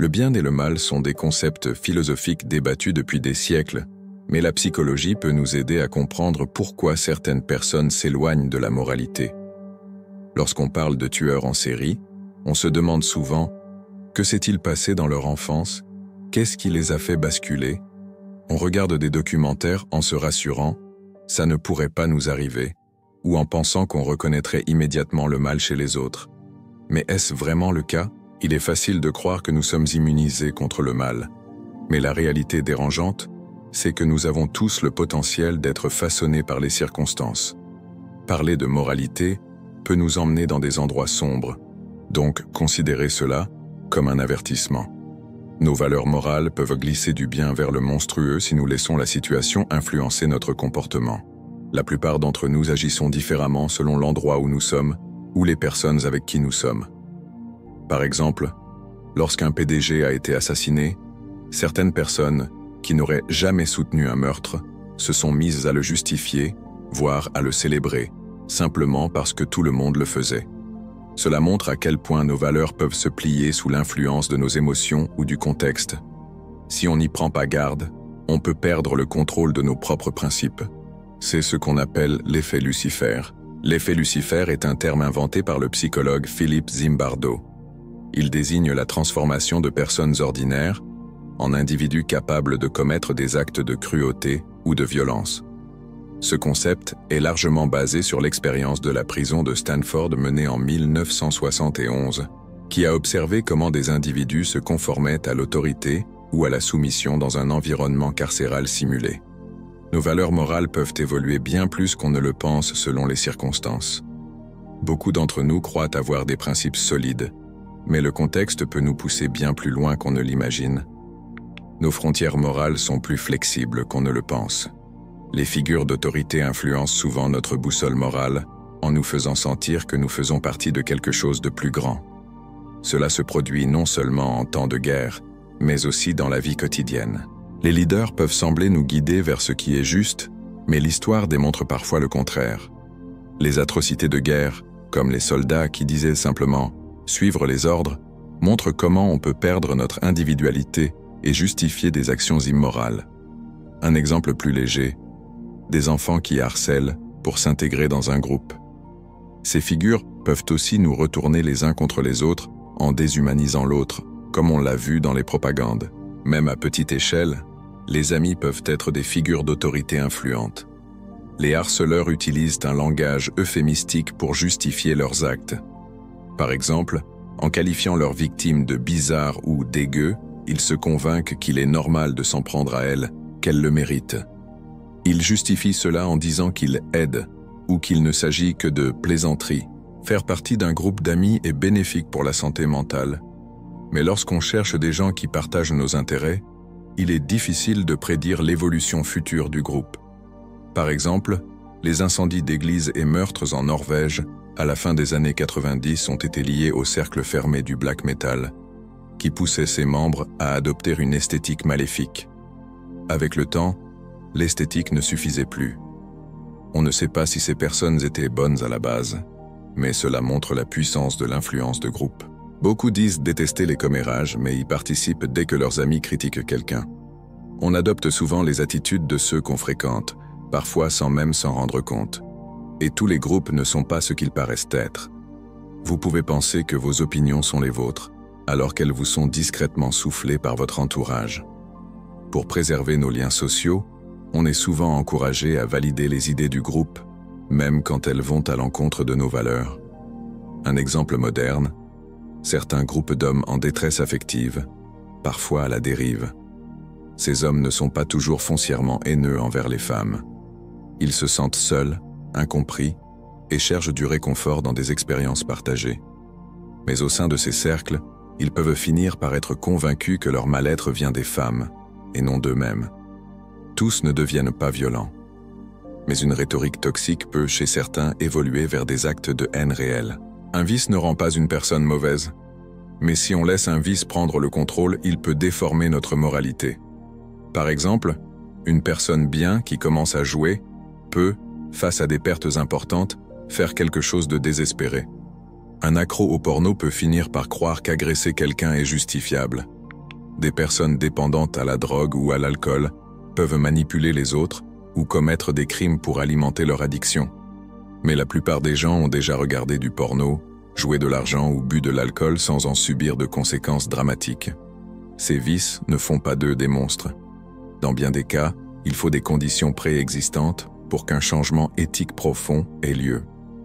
Le bien et le mal sont des concepts philosophiques débattus depuis des siècles, mais la psychologie peut nous aider à comprendre pourquoi certaines personnes s'éloignent de la moralité. Lorsqu'on parle de tueurs en série, on se demande souvent « Que s'est-il passé dans leur enfance? Qu'est-ce qui les a fait basculer ?» On regarde des documentaires en se rassurant « Ça ne pourrait pas nous arriver » ou en pensant qu'on reconnaîtrait immédiatement le mal chez les autres. Mais est-ce vraiment le cas? Il est facile de croire que nous sommes immunisés contre le mal. Mais la réalité dérangeante, c'est que nous avons tous le potentiel d'être façonnés par les circonstances. Parler de moralité peut nous emmener dans des endroits sombres, donc considérez cela comme un avertissement. Nos valeurs morales peuvent glisser du bien vers le monstrueux si nous laissons la situation influencer notre comportement. La plupart d'entre nous agissons différemment selon l'endroit où nous sommes ou les personnes avec qui nous sommes. Par exemple, lorsqu'un PDG a été assassiné, certaines personnes qui n'auraient jamais soutenu un meurtre se sont mises à le justifier, voire à le célébrer, simplement parce que tout le monde le faisait. Cela montre à quel point nos valeurs peuvent se plier sous l'influence de nos émotions ou du contexte. Si on n'y prend pas garde, on peut perdre le contrôle de nos propres principes. C'est ce qu'on appelle l'effet Lucifer. L'effet Lucifer est un terme inventé par le psychologue Philippe Zimbardo. Il désigne la transformation de personnes ordinaires en individus capables de commettre des actes de cruauté ou de violence. Ce concept est largement basé sur l'expérience de la prison de Stanford menée en 1971, qui a observé comment des individus se conformaient à l'autorité ou à la soumission dans un environnement carcéral simulé. Nos valeurs morales peuvent évoluer bien plus qu'on ne le pense selon les circonstances. Beaucoup d'entre nous croient avoir des principes solides, mais le contexte peut nous pousser bien plus loin qu'on ne l'imagine. Nos frontières morales sont plus flexibles qu'on ne le pense. Les figures d'autorité influencent souvent notre boussole morale en nous faisant sentir que nous faisons partie de quelque chose de plus grand. Cela se produit non seulement en temps de guerre, mais aussi dans la vie quotidienne. Les leaders peuvent sembler nous guider vers ce qui est juste, mais l'histoire démontre parfois le contraire. Les atrocités de guerre, comme les soldats qui disaient simplement « suivre les ordres », montrent comment on peut perdre notre individualité et justifier des actions immorales. Un exemple plus léger, des enfants qui harcèlent pour s'intégrer dans un groupe. Ces figures peuvent aussi nous retourner les uns contre les autres en déshumanisant l'autre, comme on l'a vu dans les propagandes. Même à petite échelle, les amis peuvent être des figures d'autorité influentes. Les harceleurs utilisent un langage euphémistique pour justifier leurs actes. Par exemple, en qualifiant leurs victimes de bizarres ou dégueux, ils se convainquent qu'il est normal de s'en prendre à elles, qu'elles le méritent. Ils justifient cela en disant qu'ils aident ou qu'il ne s'agit que de plaisanterie. Faire partie d'un groupe d'amis est bénéfique pour la santé mentale. Mais lorsqu'on cherche des gens qui partagent nos intérêts, il est difficile de prédire l'évolution future du groupe. Par exemple, les incendies d'églises et meurtres en Norvège à la fin des années 90 ont été liés au cercle fermé du black metal, qui poussait ses membres à adopter une esthétique maléfique. Avec le temps, l'esthétique ne suffisait plus. On ne sait pas si ces personnes étaient bonnes à la base, mais cela montre la puissance de l'influence de groupe. Beaucoup disent détester les commérages, mais y participent dès que leurs amis critiquent quelqu'un. On adopte souvent les attitudes de ceux qu'on fréquente, parfois sans même s'en rendre compte. Et tous les groupes ne sont pas ce qu'ils paraissent être. Vous pouvez penser que vos opinions sont les vôtres, alors qu'elles vous sont discrètement soufflées par votre entourage. Pour préserver nos liens sociaux, on est souvent encouragé à valider les idées du groupe, même quand elles vont à l'encontre de nos valeurs. Un exemple moderne, certains groupes d'hommes en détresse affective, parfois à la dérive. Ces hommes ne sont pas toujours foncièrement haineux envers les femmes. Ils se sentent seuls, incompris, et cherchent du réconfort dans des expériences partagées. Mais au sein de ces cercles, ils peuvent finir par être convaincus que leur mal-être vient des femmes, et non d'eux-mêmes. Tous ne deviennent pas violents. Mais une rhétorique toxique peut, chez certains, évoluer vers des actes de haine réelle. Un vice ne rend pas une personne mauvaise. Mais si on laisse un vice prendre le contrôle, il peut déformer notre moralité. Par exemple, une personne bien qui commence à jouer peut, face à des pertes importantes, faire quelque chose de désespéré. Un accro au porno peut finir par croire qu'agresser quelqu'un est justifiable. des personnes dépendantes à la drogue ou à l'alcool peuvent manipuler les autres ou commettre des crimes pour alimenter leur addiction. Mais la plupart des gens ont déjà regardé du porno, joué de l'argent ou bu de l'alcool sans en subir de conséquences dramatiques. Ces vices ne font pas d'eux des monstres. Dans bien des cas, il faut des conditions préexistantes pour qu'un changement éthique profond ait lieu.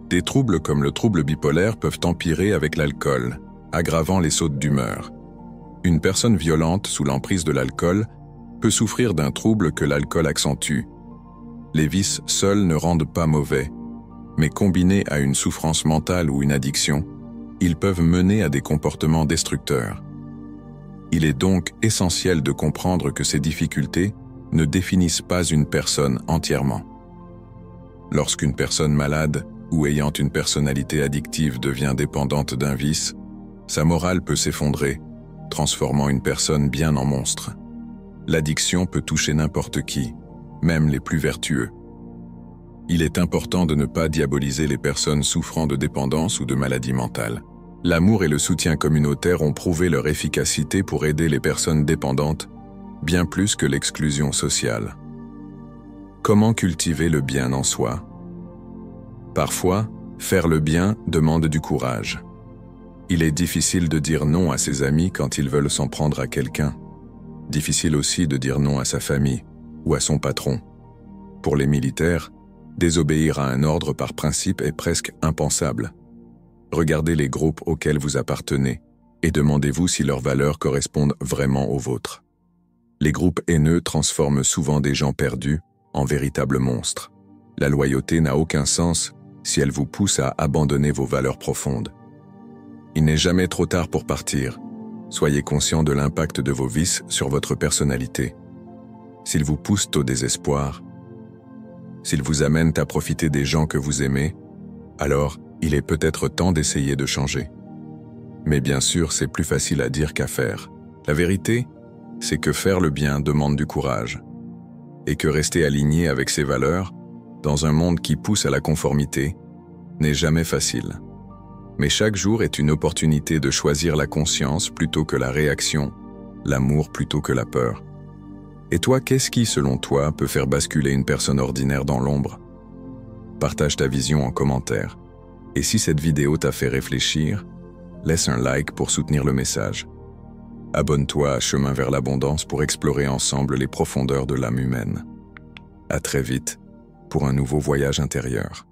Des troubles comme le trouble bipolaire peuvent empirer avec l'alcool, aggravant les sautes d'humeur. Une personne violente sous l'emprise de l'alcool peut souffrir d'un trouble que l'alcool accentue. Les vices seuls ne rendent pas mauvais, mais combinés à une souffrance mentale ou une addiction, ils peuvent mener à des comportements destructeurs. Il est donc essentiel de comprendre que ces difficultés ne définissent pas une personne entièrement. Lorsqu'une personne malade ou ayant une personnalité addictive devient dépendante d'un vice, sa morale peut s'effondrer, transformant une personne bien en monstre. L'addiction peut toucher n'importe qui, même les plus vertueux. Il est important de ne pas diaboliser les personnes souffrant de dépendance ou de maladie mentale. L'amour et le soutien communautaire ont prouvé leur efficacité pour aider les personnes dépendantes, bien plus que l'exclusion sociale. Comment cultiver le bien en soi? Parfois, faire le bien demande du courage. Il est difficile de dire non à ses amis quand ils veulent s'en prendre à quelqu'un. Difficile aussi de dire non à sa famille ou à son patron. Pour les militaires, désobéir à un ordre par principe est presque impensable. Regardez les groupes auxquels vous appartenez et demandez-vous si leurs valeurs correspondent vraiment aux vôtres. Les groupes haineux transforment souvent des gens perdus en véritables monstres. La loyauté n'a aucun sens si elle vous pousse à abandonner vos valeurs profondes. Il n'est jamais trop tard pour partir. Soyez conscient de l'impact de vos vices sur votre personnalité. S'ils vous poussent au désespoir, s'ils vous amènent à profiter des gens que vous aimez, alors il est peut-être temps d'essayer de changer. Mais bien sûr, c'est plus facile à dire qu'à faire. La vérité, c'est que faire le bien demande du courage, et que rester aligné avec ses valeurs, dans un monde qui pousse à la conformité, n'est jamais facile. Mais chaque jour est une opportunité de choisir la conscience plutôt que la réaction, l'amour plutôt que la peur. Et toi, qu'est-ce qui, selon toi, peut faire basculer une personne ordinaire dans l'ombre? Partage ta vision en commentaire. Et si cette vidéo t'a fait réfléchir, laisse un like pour soutenir le message. Abonne-toi à Chemin vers l'abondance pour explorer ensemble les profondeurs de l'âme humaine. À très vite pour un nouveau voyage intérieur.